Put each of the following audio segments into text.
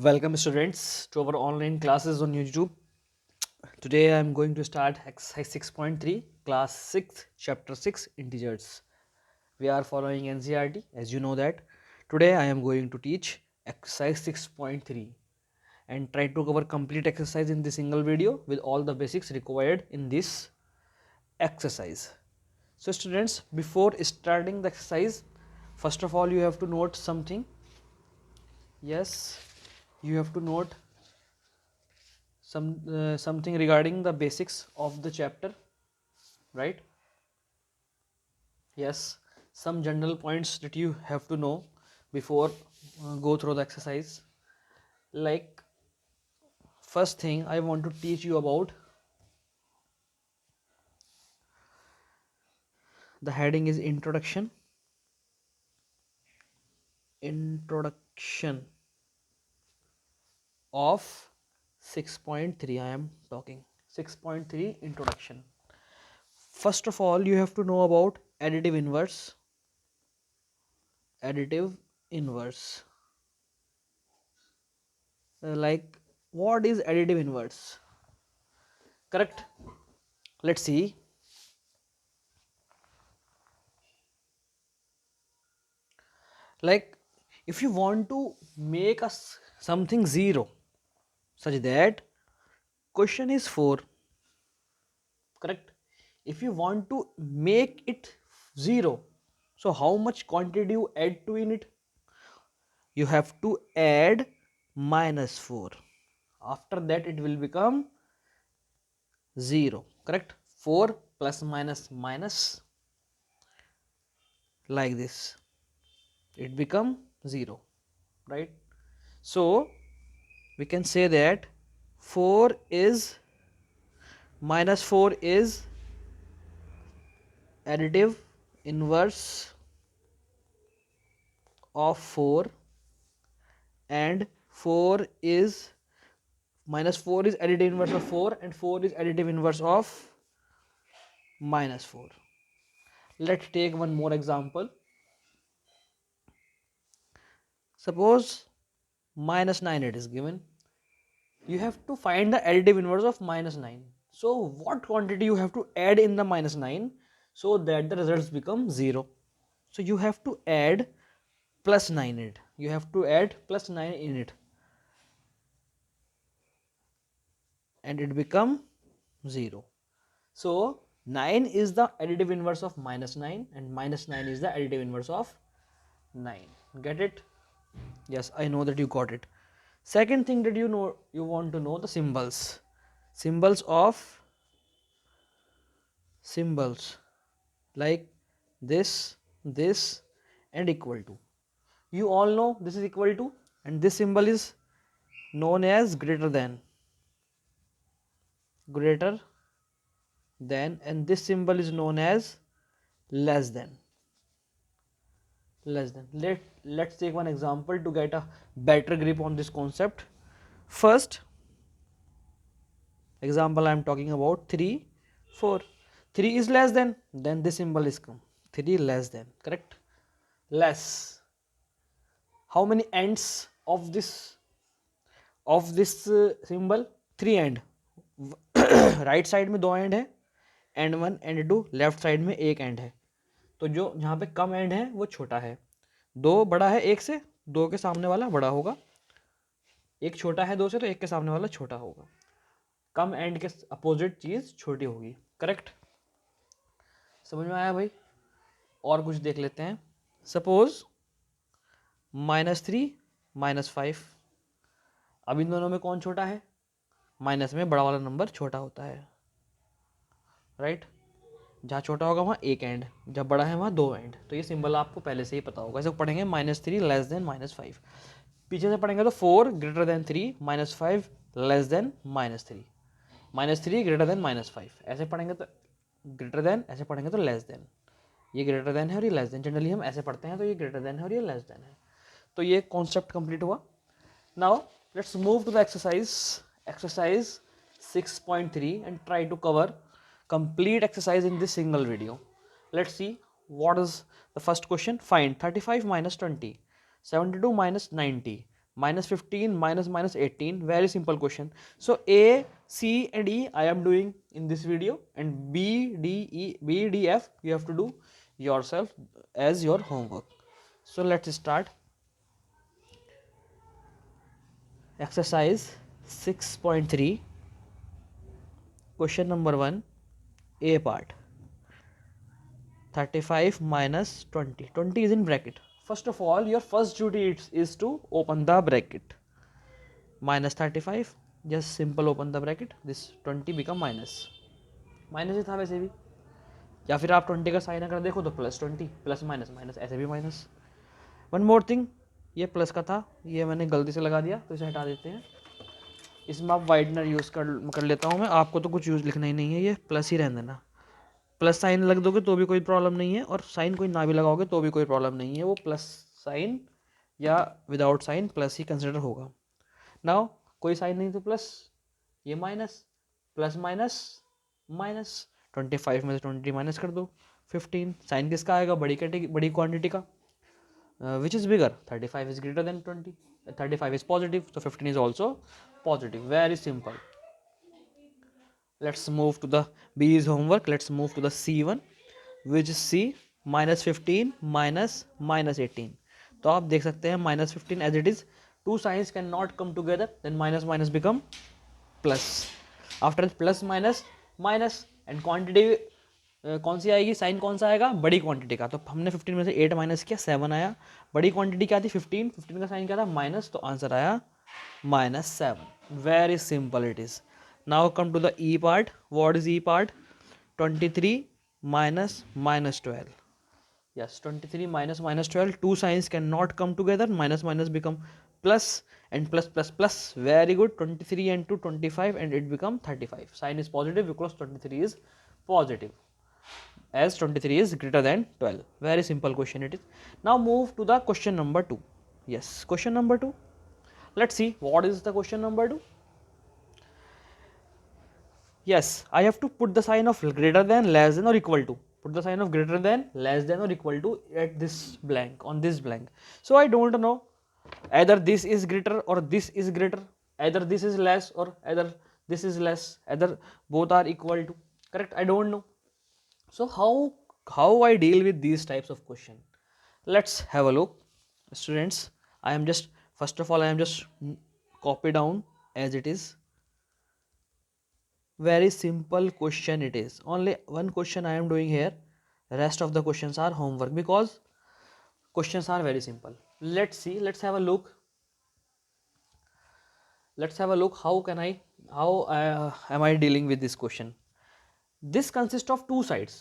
Welcome students to our online classes on YouTube. Today I am going to start exercise 6.3 class 6 chapter 6 integers. We are following NCERT as you know that. Today I am going to teach exercise 6.3 and try to cover complete exercise in this single video with all the basics required in this exercise. So students, before starting the exercise, first of all you have to note something. Yes, you have to note something regarding the basics of the chapter, right? Yes, some general points that you have to know before go through the exercise. Like, first thing I want to teach you about, the heading is introduction of 6.3. I am talking 6.3 introduction. First of all, you have to know about additive inverse. Like, what is additive inverse? Correct? Let's see. Like, if you want to make us something zero such that question is 4, correct? If you want to make it 0, so how much quantity you add to in it? You have to add -4. After that it will become 0, correct? 4 plus minus minus, like this, it become 0, right? So we can say that 4 is -4 is additive inverse of 4, and 4 is -4 is additive inverse of 4, and 4 is additive inverse of -4. Let's take one more example. Suppose -9 it is given. You have to find the additive inverse of -9. So what quantity you have to add in the -9 so that the results become 0? So you have to add +9 in it. You have to add +9 in it, and it become 0. So 9 is the additive inverse of -9, and -9 is the additive inverse of 9. Get it? Yes, I know that you got it. Second thing that you want to know, the symbols. Symbols like this and equal to. You all know this is equal to, and this symbol is known as greater than, and this symbol is known as less than. Let's take one example to get a better grip on this concept. First example, I am talking about 3 4. 3 is less than, then this symbol is come. 3 less than, correct? Less. How many ends of this symbol? 3 end. Right side में 2 and है, and 1 and 2. Left side में 1 and है. तो जो यहाँ पे come and है वो छोटा है. 2 बड़ा है 1 से, 2 के सामने वाला बड़ा होगा. 1 छोटा है 2 से, तो 1 के सामने वाला छोटा होगा. कम एंड के अपोजिट चीज छोटी होगी. करेक्ट? समझ में आया भाई? और कुछ देख लेते हैं. सपोज -3 -5. अब इन दोनों में कौन छोटा है? माइनस में बड़ा वाला नंबर छोटा होता है, राइट? जहाँ छोटा होगा वहाँ 1 एंड, जब बड़ा है वहाँ 2 एंड. तो ये सिंबल आपको पहले से ही पता होगा. ऐसे पढ़ेंगे -3 लेस देन -5. पीछे से पढ़ेंगे तो 4 greater than 3 -5 less than -3. -3 greater than -5. ऐसे पढ़ेंगे तो ग्रेटर देन, ऐसे पढ़ेंगे तो लेस देन. ये ग्रेटर देन है और ये लेस देन. जनरली हम ऐसे पढ़ते हैं, तो ये ग्रेटर देन है और ये लेस देन है. तो ये कॉन्सेप्ट कंप्लीट हुआ. Now let's move to the exercise 6.3 and try to cover complete exercise in this single video. Let's see what is the first question. Find 35 minus 20, 72 minus 90, -15 minus 18. Very simple question. So A, C and E I am doing in this video, and B, D, F you have to do yourself as your homework. So let's start. Exercise 6.3, question number 1, A part. 35 minus 20. 20 is in bracket. First of all, your first duty is to open the bracket. Minus 35, just simple open the bracket. This 20 become minus. Minus ही था वैसे भी, या फिर आप 20 का sign अगर देखो तो +20, प्लस माइनस माइनस, ऐसे भी माइनस. वन मोर थिंग, ये प्लस का था, ये मैंने गलती से लगा दिया, तो इसे हटा देते हैं. इसमें आप वाइडनर यूज़ कर लेता हूँ मैं. आपको तो कुछ यूज़ लिखना ही नहीं है, ये प्लस ही रहने देना. प्लस साइन लग दोगे तो भी कोई प्रॉब्लम नहीं है, और साइन कोई ना भी लगाओगे तो भी कोई प्रॉब्लम नहीं है. वो प्लस साइन या विदाउट साइन प्लस ही कंसिडर होगा. नाउ कोई साइन नहीं तो प्लस, ये माइनस, प्लस माइनस माइनस. 25 में से 20 माइनस कर दो, 15. साइन किसका आएगा? बड़ी क्वांटिटी का. Which is bigger? 35 is greater than 20. 35 is positive, so 15 is also positive. Very simple. Let's move to the B's homework. Let's move to the C1, which is C, -15 minus 18. तो आप देख सकते हैं -15 as it is. Two signs cannot come together, then minus minus become plus. After plus minus minus, and quantity कौन सी आएगी? Sign कौन सा आएगा? बड़ी क्वांटिटी का. तो हमने 15 में से 8 माइनस किया, 7 आया. बड़ी क्वांटिटी क्या थी? 15. 15 का साइन क्या था? माइनस. तो आंसर आया -7. Very simple it is. Now come to the E part. What is E part? 23 minus -12. Yes, 23 minus -12. Two signs cannot come together. Minus minus become plus, and plus plus plus. Very good. 23 and 2 25, and it become 35. Sign is positive because 23 is positive, as 23 is greater than 12. Very simple question it is. Now move to the question number 2. Yes, question number 2. Let's see what is the question number 2. Yes, I have to put the sign of greater than, less than or equal to. Put the sign of greater than, less than or equal to at this blank, on this blank. So I don't know either this is greater or this is greater, either this is less or either this is less, either both are equal to. Correct? I don't know. So how I deal with these types of question? Let's have a look, students. I am just, first of all, I am just copy down as it is. Very simple question it is. Only one question I am doing here. Rest of the questions are homework, because questions are very simple. Let's see. Let's have a look. Let's have a look. How am I dealing with this question? This consists of two sides.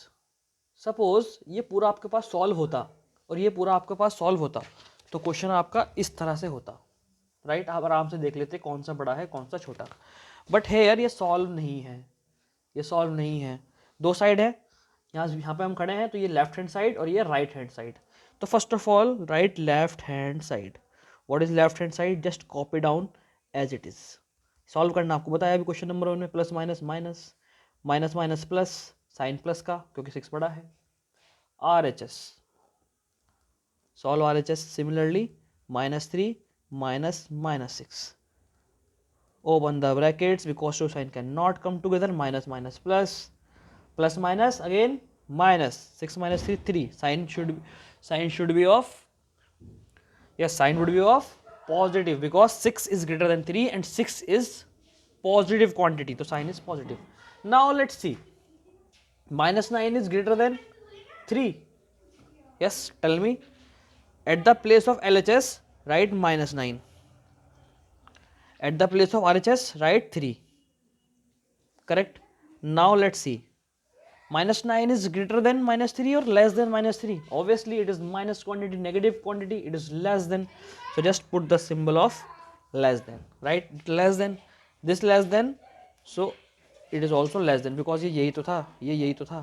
Suppose ये पूरा आपके पास solve होता और ये पूरा आपके पास solve होता, तो क्वेश्चन आपका इस तरह से होता. राइट? आप आराम से देख लेते कौन सा बड़ा है कौन सा छोटा. बट है यार, ये सॉल्व नहीं है, ये सॉल्व नहीं है. दो साइड है, यहाँ पे हम खड़े हैं, तो ये लेफ्ट हैंड साइड और ये राइट हैंड साइड. तो first of all right left hand side. What is left hand side? Just copy down as it is. Solve करना आपको बताया अभी क्वेश्चन नंबर 1 में. Plus minus minus, minus minus plus, sign plus का क्योंकि 6 बड़ा है. R H S, solve R H S. Similarly -3 minus -6. Open the brackets because two signs cannot come together. Minus minus plus, plus minus again minus. 6 minus 3 3. Sign should be of, yes, sign would be of positive, because 6 is greater than 3 and 6 is positive quantity, so sign is positive. Now let's see. -9 is greater than 3. Yes, tell me. At the place of LHS write -9. At the place of RHS write 3. Correct? Now let's see. -9 is greater than -3 or less than -3? Obviously it is minus quantity, negative quantity, it is less than. So just put the symbol of less than. Right? Less than. This less than. So it is also less than, because ये यही तो था, ये यही तो था.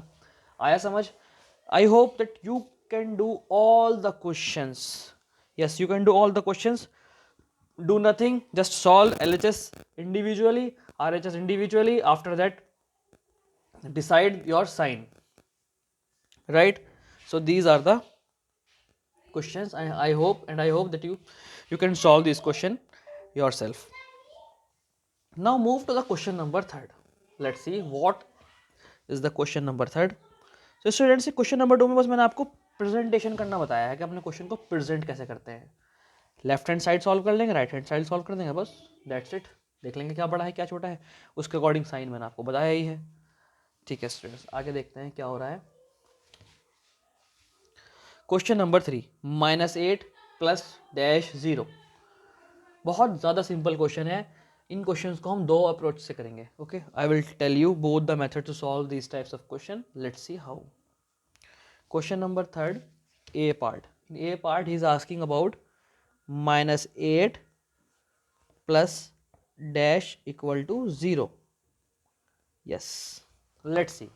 आया समझ? I hope that you can do all the questions. Yes, you can do all the questions. Do nothing, just solve LHS individually, RHS individually. After that decide your sign. Right? So these are the questions. I hope that You can solve this question yourself. Now move to the question number third. Let's see what is the question number third. So students, question number 2 में बस मैंने आपको presentation करना बताया है कि अपने question को प्रेजेंट कैसे करते हैं. लेफ्ट हैंड साइड सॉल्व कर लेंगे, राइट हैंड साइड सॉल्व कर देंगे, बस दैट्स इट. देख लेंगे क्या बड़ा है क्या छोटा है, उसके अकॉर्डिंग साइन मैंने आपको बताया ही है. ठीक है स्टूडेंट्स, आगे देखते हैं क्या हो रहा है. Question number 3, -8 plus dash 0. बहुत ज़्यादा सिंपल क्वेश्चन है. इन क्वेश्चंस को हम दो अप्रोच से करेंगे. Okay, I will tell you both the method to solve this types of question. Let's see how. Question number third, A part. In A part he is asking about -8 plus dash equal to 0. Yes, let's see.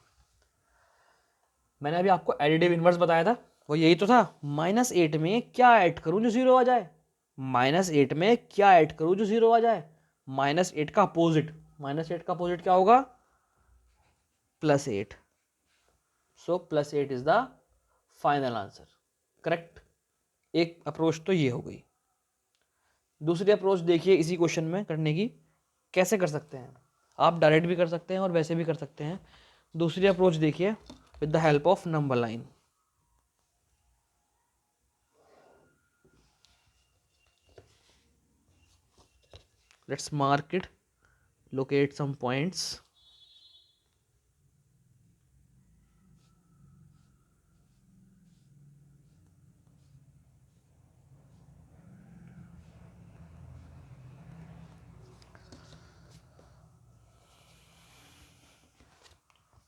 मैंने अभी आपको additive inverse बताया था, वो यही तो था. -8 में क्या ऐड करूं जो 0 आ जाए. -8 में क्या ऐड करूं जो 0 आ जाए. -8 का अपोजिट. -8 का अपोजिट क्या होगा, +8. सो +8 is the final answer. Correct. एक अप्रोच तो ये हो गई. दूसरी अप्रोच देखिए इसी क्वेश्चन में करने की. कैसे कर सकते हैं आप, डायरेक्ट भी कर सकते हैं और वैसे भी कर सकते हैं. दूसरी अप्रोच देखिए with the help of number line. Let's mark it, locate some points.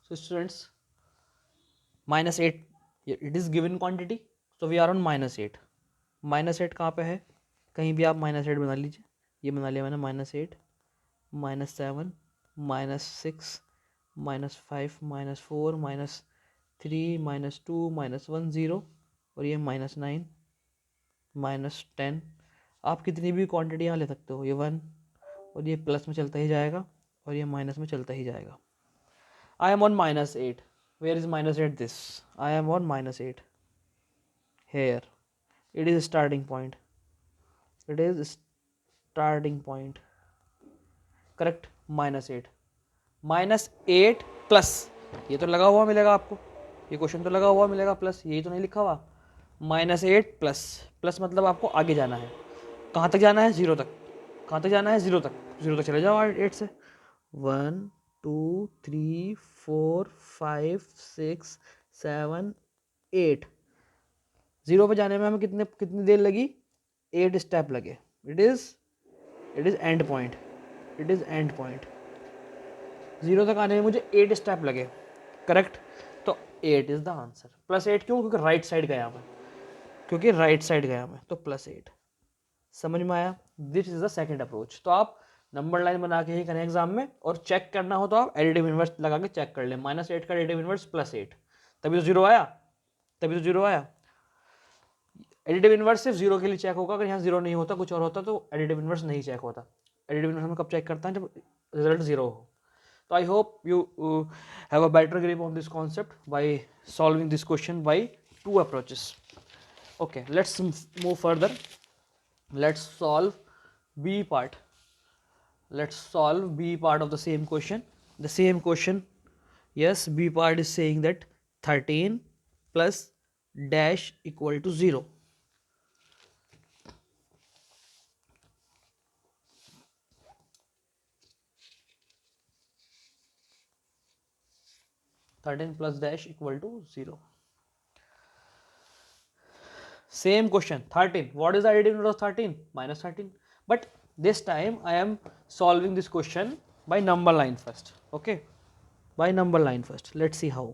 So students, -8 it is given quantity, so we are on -8. -8 कहाँ पे है, कहीं भी आप -8 बना लीजिए. ये बना लिया मैंने -8, -7, -6, -5, -4, -3, -2, -1, 0 और ये -9, -10. आप कितनी भी क्वांटिटी यहाँ ले सकते हो. ये 1 और ये प्लस में चलता ही जाएगा और ये माइनस में चलता ही जाएगा. I am on -8. Where is -8? This. I am on -8. Here. It is starting point. It is starting point. Correct. -8. -8 plus, ये तो लगा हुआ मिलेगा आपको. ये क्वेश्चन तो लगा हुआ मिलेगा प्लस, यही तो नहीं लिखा हुआ. -8 प्लस, प्लस मतलब आपको आगे जाना है. कहाँ तक जाना है, 0 तक. कहाँ तक जाना है, 0 तक. 0 तक चले जाओ 8 से. 1 2 3 4 5 6 7 8. 0 पे जाने में हमें कितनी देर लगी, 8 स्टेप लगे. It is and point. It is and point. 0 तक आने में मुझे 8 स्टेप लगे. करेक्ट. तो 8 इज द आंसर. +8 क्यों, क्योंकि राइट साइड गया मैं. क्योंकि राइट साइड गया मैं, तो +8. समझ में आया. This is the second approach. तो आप नंबर लाइन बना के ही करें एग्जाम में, और चेक करना हो तो आप एडिटिव इनवर्स लगा के चेक कर लें. -8 का एडिटिव इनवर्स +8, तभी तो 0 आया. तभी तो 0 आया. एडिटिव इनवर्स सिर्फ 0 के लिए चेक होगा. अगर यहाँ 0 नहीं होता, कुछ और होता, तो एडिटिव इनवर्स नहीं चेक होता. एडिटिव इनवर्स हम कब चेक करते हैं, जब रिजल्ट 0 हो. तो I hope you have a better grip on this concept by solving this question by 2 approaches. Okay, let's move further. Let's solve B part. Let's solve B part of the same question. The same question. Yes, B part is saying that 13 plus dash equal to 0. plus dash equal to 0. Same question. 13. What is the additive inverse of 13? -13. But this time I am solving this question by number line first. Okay, by number line first. Let's see how.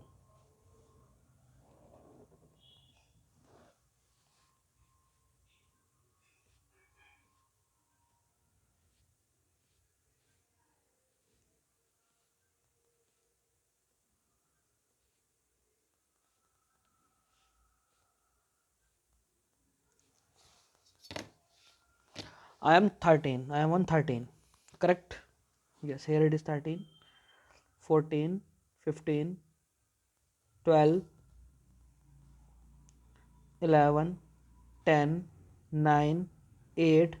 I am 13. I am on 13. Correct. Yes, here it is 13, 14, 15, 12, 11, 10, 9, 8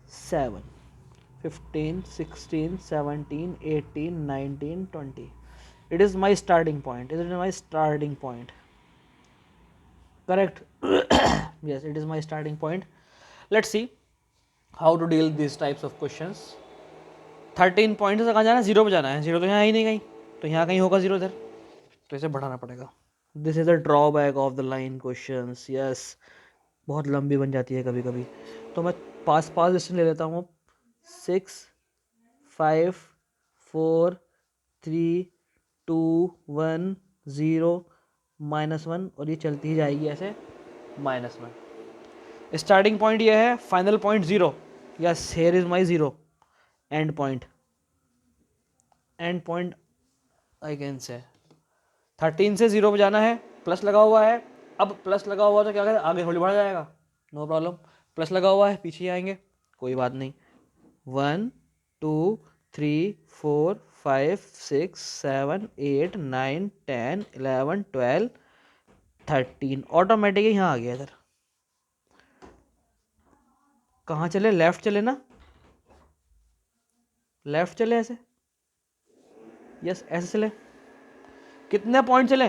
7 15 16 17 18 19 20. It is my starting point. It is my starting point. Correct. Yes, it is my starting point. Let's see how to deal these types of questions. 13 point से कहाँ जाना है, zero पे जाना है. Zero तो यहाँ ही नहीं कहीं, तो यहाँ कहीं होगा जीरो इधर, तो इसे बढ़ाना पड़ेगा. This is a drawback of the line questions. Yes, बहुत लंबी बन जाती है कभी कभी, तो मैं पास पास डिस्टेंस ले लेता हूँ. 6 5 4 3 2 1 0 -1, और ये चलती ही जाएगी ऐसे -1. स्टार्टिंग पॉइंट ये है, final point 0. Yes, here is my 0 and point. And point I can say 13 से 0 पे जाना है. प्लस लगा हुआ है. अब प्लस लगा हुआ तो क्या करें, आगे थोड़ी बढ़ जाएगा. No problem. प्लस लगा हुआ है, पीछे आएंगे, कोई बात नहीं. 1 2 3 4 5 6 7 8 9 10 11 12 13. ऑटोमेटिक यहाँ आ गया इधर. कहाँ चले, लेफ्ट चले ना, लेफ्ट चले ऐसे. यस, ऐसे चले. कितने पॉइंट चले,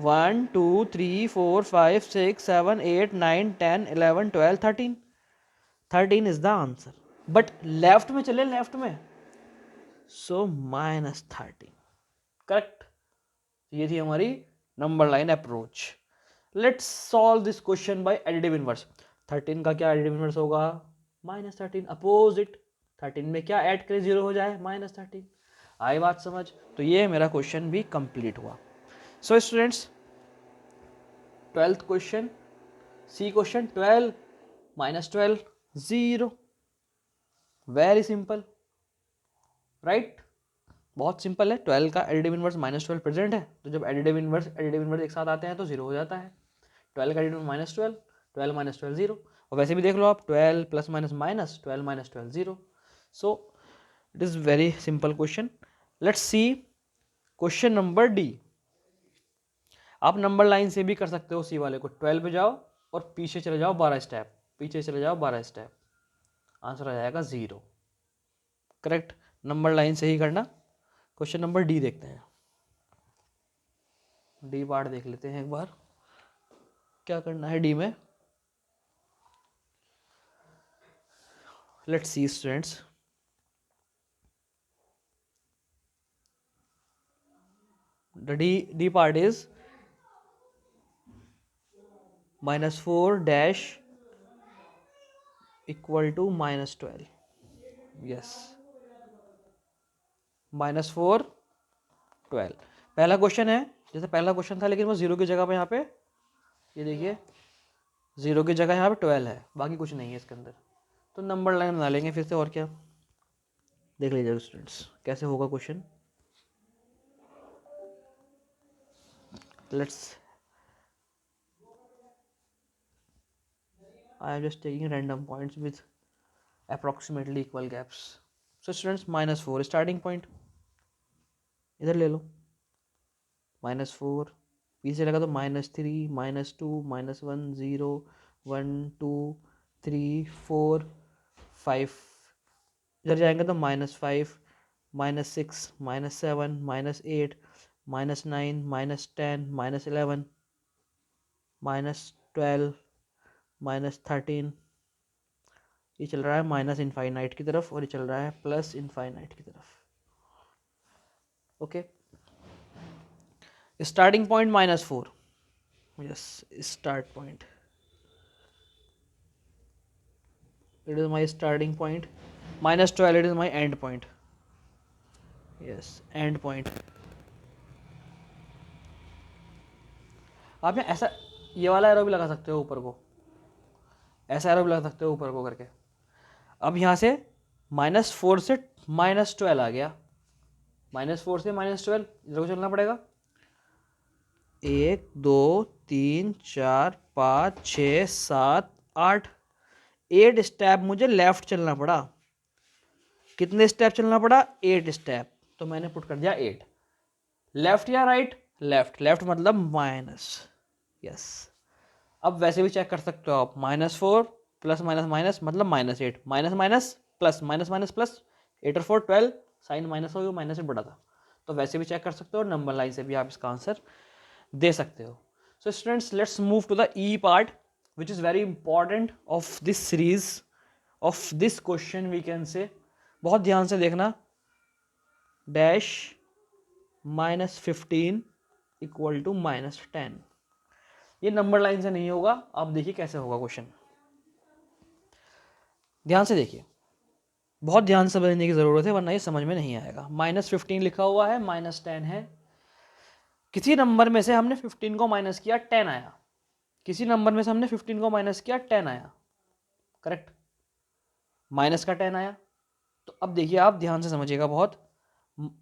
1 2 3 4 5 6 7 8 9 10 11 12 13. 13 is the answer. But left में चले, लेफ्ट में, सो -13. करेक्ट. ये थी हमारी number line approach. Let's solve this question by additive inverse. 13 का क्या एडिटिव इनवर्स होगा, -13. अपोजिट 13 में क्या ऐड करें, 0 हो जाए, -13. आई बात समझ. तो ये मेरा क्वेश्चन भी कंप्लीट हुआ. सो स्टूडेंट्स, 12th क्वेश्चन, सी क्वेश्चन. 12 -12 0. Very simple, right. बहुत सिंपल है. 12 का एडिटिव इनवर्स -12 प्रेजेंट है, तो जब एडिटिव इनवर्स एक साथ आते हैं तो 0 हो जाता है. 12 का एडिटिव -12, 12 -12 0. और वैसे भी देख लो आप, 12 plus minus minus 12 -12 0. So it is very simple question. Let's C question number D. आप नंबर लाइन से भी कर सकते हो सी वाले को. 12 पे जाओ और पीछे चले जाओ 12 स्टेप, पीछे चले जाओ 12 स्टेप, आंसर आ जाएगा 0. करेक्ट. नंबर लाइन से ही करना. क्वेश्चन नंबर डी देखते हैं. डी पार्ट देख लेते हैं एक बार, क्या करना है डी में. Let's see students. The D part is -4 dash equal to -12. Yes, -4 12. पहला क्वेश्चन है, जैसे पहला क्वेश्चन था, लेकिन वो 0 की जगह पे यहाँ पे, ये देखिए 0 की जगह यहाँ पे 12 है, बाकी कुछ नहीं है इसके अंदर. तो नंबर लाइन बना लेंगे फिर से, और क्या. देख लीजिए स्टूडेंट्स कैसे होगा question. Let's, I am just taking random points with approximately equal gaps. So students, -4 starting point, इधर ले लो. -4 पीछे लगा तो -3 -2 -1 0 1 2 3 4 5. इधर जाएंगे तो -5 -6 -7 -8 -9 -10 -11 -12 -13. ये चल रहा है माइनस इनफाइनाइट की तरफ, और ये चल रहा है प्लस इनफाइनाइट की तरफ. Okay. Starting point -4. Yes, start point. It is my starting point. -12 it is my and point. Yes, and point. आप यहाँ ऐसा ये वाला एरो भी लगा सकते हो ऊपर को, ऐसा एरो भी लगा सकते हो ऊपर को करके. अब यहाँ से -4 से -12 आ गया, -4 से -12 इधर को चलना पड़ेगा. 1 2 3 4 5 6 7 8 8 स्टेप मुझे लेफ्ट चलना पड़ा. कितने स्टेप चलना पड़ा, 8 स्टेप. तो मैंने पुट कर दिया 8. लेफ्ट या राइट, लेफ्ट. लेफ्ट मतलब माइनस. यस. अब वैसे भी चेक कर सकते हो आप, -4 प्लस माइनस माइनस मतलब -8, minus minus plus, minus minus plus, 8 और 4 12, साइन माइनस हो गया, -8 बड़ा था। तो वैसे भी चेक कर सकते हो और नंबर लाइन से भी आप इसका आंसर दे सकते हो। So students, let's move to the E part which is very important of this series of this question we can say. बहुत ध्यान से देखना। डैश -15 इक्वल टू -10, ये नंबर लाइन से नहीं होगा। आप देखिए कैसे होगा क्वेश्चन, ध्यान से देखिए, बहुत ध्यान से समझने की जरूरत है वरना ये समझ में नहीं आएगा। -15 लिखा हुआ है, -10 है। किसी नंबर में से हमने 15 को माइनस किया, 10 आया। किसी नंबर में से हमने 15 को माइनस किया, 10 आया, करेक्ट, माइनस का 10 आया। तो अब देखिए, आप ध्यान से समझिएगा बहुत,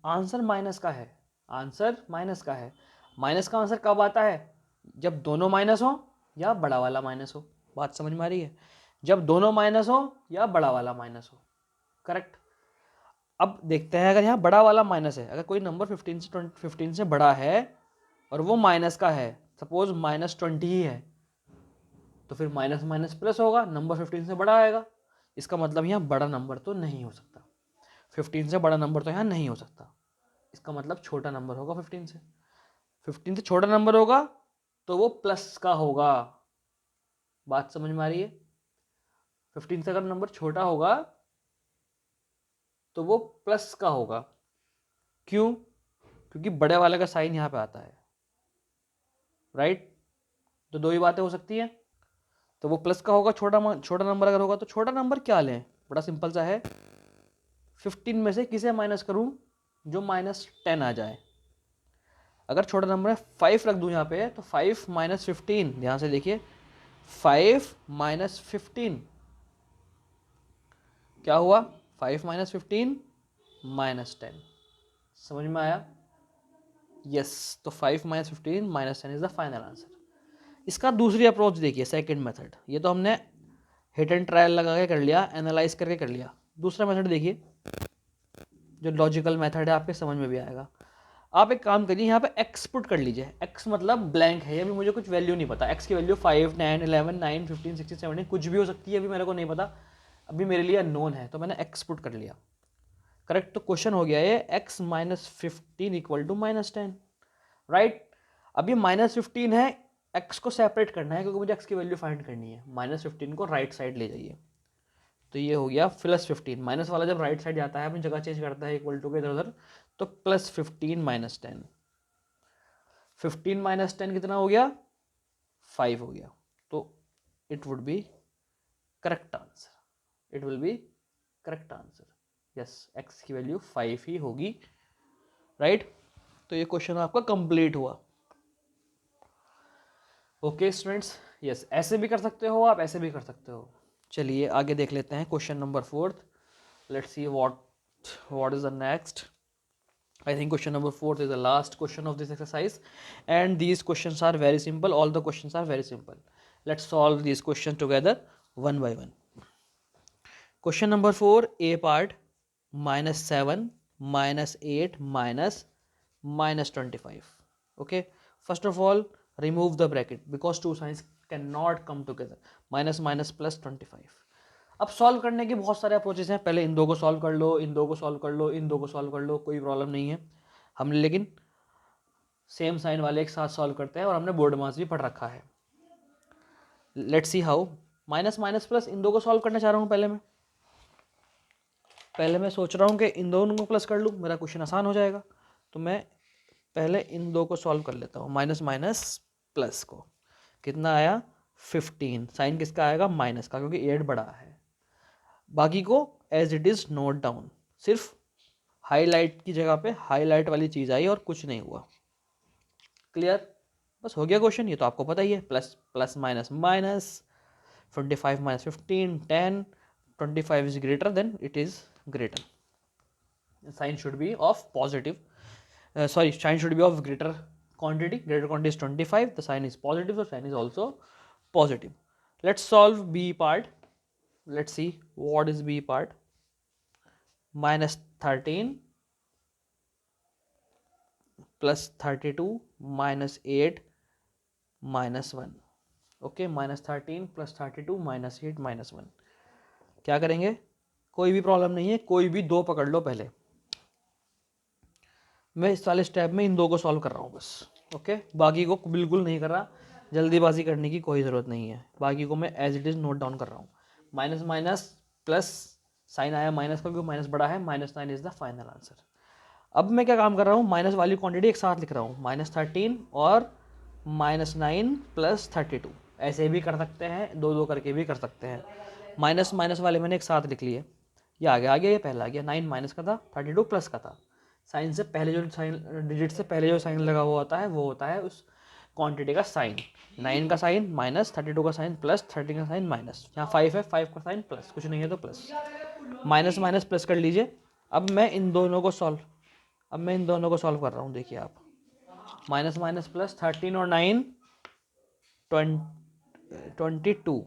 आंसर माइनस का है, आंसर माइनस का है। माइनस का आंसर कब आता है? जब दोनों माइनस हो या बड़ा वाला माइनस हो। बात समझ में आ रही है? जब दोनों माइनस हो या बड़ा वाला माइनस हो, करेक्ट। अब देखते हैं, अगर यहाँ बड़ा वाला माइनस है, अगर कोई नंबर 15 से बड़ा है और वो माइनस का है, सपोज -20 ही है, तो फिर माइनस माइनस प्लस होगा, नंबर 15 से बड़ा आएगा। इसका मतलब यहाँ बड़ा नंबर तो नहीं हो सकता, 15 से बड़ा नंबर तो यहाँ नहीं हो सकता। इसका मतलब छोटा नंबर होगा 15 से। 15 से छोटा नंबर होगा तो वो प्लस का होगा। बात समझ में आ रही है? 15 से अगर नंबर छोटा होगा तो वो प्लस का होगा। क्यों? क्योंकि बड़े वाले का साइन यहाँ पे आता है, राइट। तो दो ही बातें हो सकती हैं, तो वो प्लस का होगा। छोटा नंबर अगर होगा तो छोटा नंबर क्या लें? बड़ा सिंपल सा है, 15 में से किसे माइनस करूं जो -10 आ जाए। अगर छोटा नंबर है 5 रख दूं यहाँ पे, तो 5 - 15, ध्यान से देखिए, 5 - 15 क्या हुआ? 5 - 15 -10। समझ में आया? यस। तो 5 - 15 -10 इज द फाइनल आंसर। इसका दूसरी अप्रोच देखिए, सेकंड मेथड। ये तो हमने हिट एंड ट्रायल लगा के कर लिया, एनालाइज करके कर लिया। दूसरा मेथड देखिए, जो लॉजिकल मेथड है, आपके समझ में भी आएगा। आप एक काम करिए, यहाँ पे x पुट कर लीजिए। x मतलब ब्लैंक है, अभी मुझे कुछ वैल्यू नहीं पता। x की वैल्यू 5, 10, 11, 9, 15, 16, 17 कुछ भी हो सकती है, अभी मेरे को नहीं पता, अभी मेरे लिए अननोन है, तो मैंने x पुट कर लिया, करेक्ट। तो क्वेश्चन हो गया ये x - 15 इक्वल टू -10, राइट। अब ये -15 है, x को सेपरेट करना है क्योंकि मुझे x की वैल्यू फाइंड करनी है। -15 को राइट साइड ले जाइए, तो ये हो गया +15। माइनस वाला जब राइट साइड जाता है, अपनी जगह चेंज करता है इक्वल टू के इधर उधर, तो +15 - 10, 15 - 10 कितना हो गया? 5 हो गया। तो it would be correct answer, it will be correct answer. Yes, x की वैल्यू 5 ही होगी, राइट। तो ये क्वेश्चन आपका कंप्लीट हुआ। ओके स्टूडेंट्स, यस, ऐसे भी कर सकते हो आप, ऐसे भी कर सकते हो। चलिए आगे देख लेते हैं question number 4। Let's see what is the next. I think question number 4 is the last question of this exercise, and these questions are very simple. All the questions are very simple. Let's solve these questions together one by one. Question number 4, A part, -7, -8, -25. Okay, first of all, remove the bracket because two signs cannot come together. Minus minus plus 25. अब solve करने के बहुत सारे approaches हैं। पहले इन दो को solve कर लो, इन दो को सॉल्व कर लो, इन दो को सॉल्व कर लो, कोई प्रॉब्लम नहीं है। हमने लेकिन सेम साइन वाले एक साथ सॉल्व करते हैं और हमने बोर्ड मास भी पढ़ रखा है। Let's see how. Minus minus plus, इन दो को सॉल्व करना चाह रहा हूँ। पहले मैं सोच रहा हूँ कि इन दोनों को प्लस कर लूँ, मेरा क्वेश्चन आसान हो जाएगा। तो मैं पहले इन दो को सॉल्व कर लेता हूँ, माइनस माइनस प्लस को। कितना आया? 15। साइन किसका आएगा? माइनस का, क्योंकि 8 बड़ा है। बाकी को as it is note down, सिर्फ हाईलाइट की जगह पे हाईलाइट वाली चीज आई और कुछ नहीं हुआ। क्लियर? बस हो गया क्वेश्चन। ये तो आपको पता ही है, plus plus minus minus, 25 - 15 10, 25 is greater than, it is greater. Sign should be of positive, sign should be of greater quantity. Greater quantity is 25, the sign is positive, so sign is also positive. Let's solve B part. Let's see what is B part. -13 plus 32 -8 -1. Okay, -13 + 32 -8 -1। क्या करेंगे, कोई भी problem नहीं है, कोई भी दो पकड़ लो पहले। मैं इस वाले स्टेप में इन दो को सॉल्व कर रहा हूँ बस। ओके, बाकी को बिल्कुल नहीं कर रहा, जल्दीबाजी करने की कोई ज़रूरत नहीं है। बाकी को मैं as it is note down कर रहा हूँ। माइनस माइनस प्लस, साइन आया माइनस का क्योंकि माइनस बड़ा है, -9 इज़ द फाइनल आंसर। अब मैं क्या काम कर रहा हूँ, माइनस वाली क्वांटिटी एक साथ लिख रहा हूँ, -13 और -9 + 32। ऐसे भी कर सकते हैं, दो दो करके भी कर सकते हैं। माइनस माइनस वाले मैंने एक साथ लिख लिए, ये आ गया, ये पहला आ गया। 9 माइनस का था, 32 प्लस का था। साइन से पहले जो साइन, डिजिट से पहले जो साइन लगा हुआ होता है वो होता है उस क्वांटिटी का साइन। 9 का साइन माइनस, 32 का साइन प्लस, 13 का साइन माइनस। यहाँ 5 है, 5 का साइन प्लस, कुछ नहीं है तो प्लस। माइनस माइनस प्लस कर लीजिए। अब मैं इन दोनों को सॉल्व कर रहा हूँ। देखिए आप, माइनस माइनस प्लस, 13 और 9 22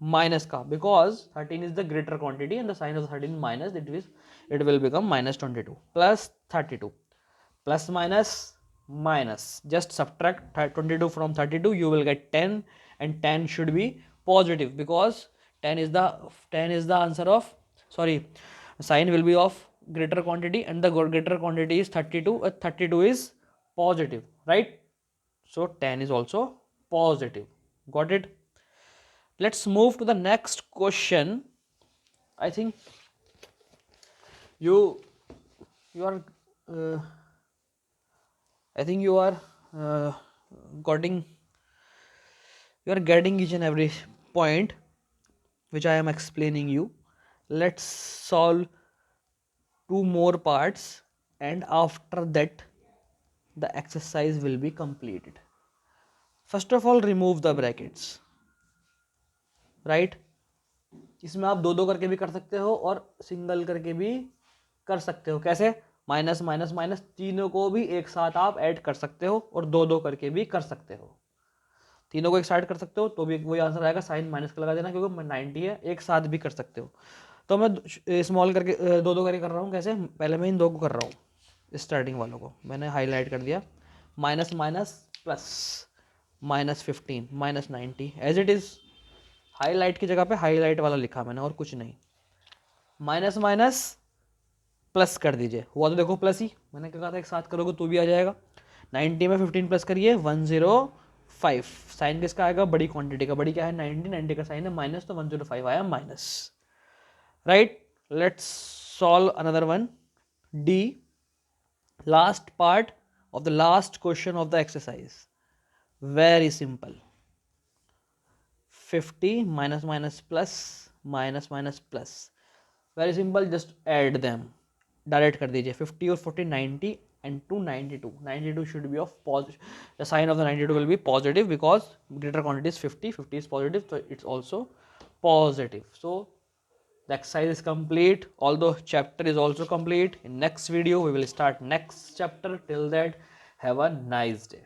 माइनस का, because 13 is the greater quantity and the sign of 13 minus, it will become -22 plus 32 plus minus minus, just subtract 22 from 32, you will get 10, and 10 should be positive because 10 is the answer of, sorry, sign will be of greater quantity and the greater quantity is 32. 32 is positive, right? So 10 is also positive. Got it? Let's move to the next question. I think you are I think you are getting each and every point which I am explaining you. Let's solve two more parts and after that the exercise will be completed. First of all, remove the brackets, right? इसमें आप दो दो करके भी कर सकते हो और सिंगल करके भी कर सकते हो। कैसे? माइनस माइनस माइनस, तीनों को भी एक साथ आप ऐड कर सकते हो और दो दो करके भी कर सकते हो। तीनों को एक साइड कर सकते हो तो भी वही आंसर आएगा, साइन माइनस का लगा देना क्योंकि 90 है। एक साथ भी कर सकते हो। तो मैं स्मॉल करके दो दो करके कर रहा हूँ। कैसे? पहले मैं इन दो को कर रहा हूँ, स्टार्टिंग वालों को मैंने हाईलाइट कर दिया। Minus minus plus, -15 -90 as it is. Highlight की जगह पे हाईलाइट वाला लिखा मैंने और कुछ नहीं। माइनस माइनस प्लस कर दीजिए, हुआ तो देखो प्लस ही, मैंने कहा था एक साथ करोगे तो भी आ जाएगा। 90 में 15 प्लस करिए, 105। साइन किसका आएगा? बड़ी क्वांटिटी का। बड़ी क्या है? 90। 90 का साइन है माइनस, तो 105 आया minus, right? Let's solve another one, D, last part of the last question of the exercise. Very simple. 50 minus minus plus minus minus plus. Very simple, just add them. Direct कर दीजिए। 50 और 40 90 and 2 92. 92 should be of positive. The sign of the 92 will be positive because greater quantity is 50. 50 is positive, so it's also positive. So the exercise is complete. Although chapter is also complete. In next video we will start next chapter. Till that, have a nice day.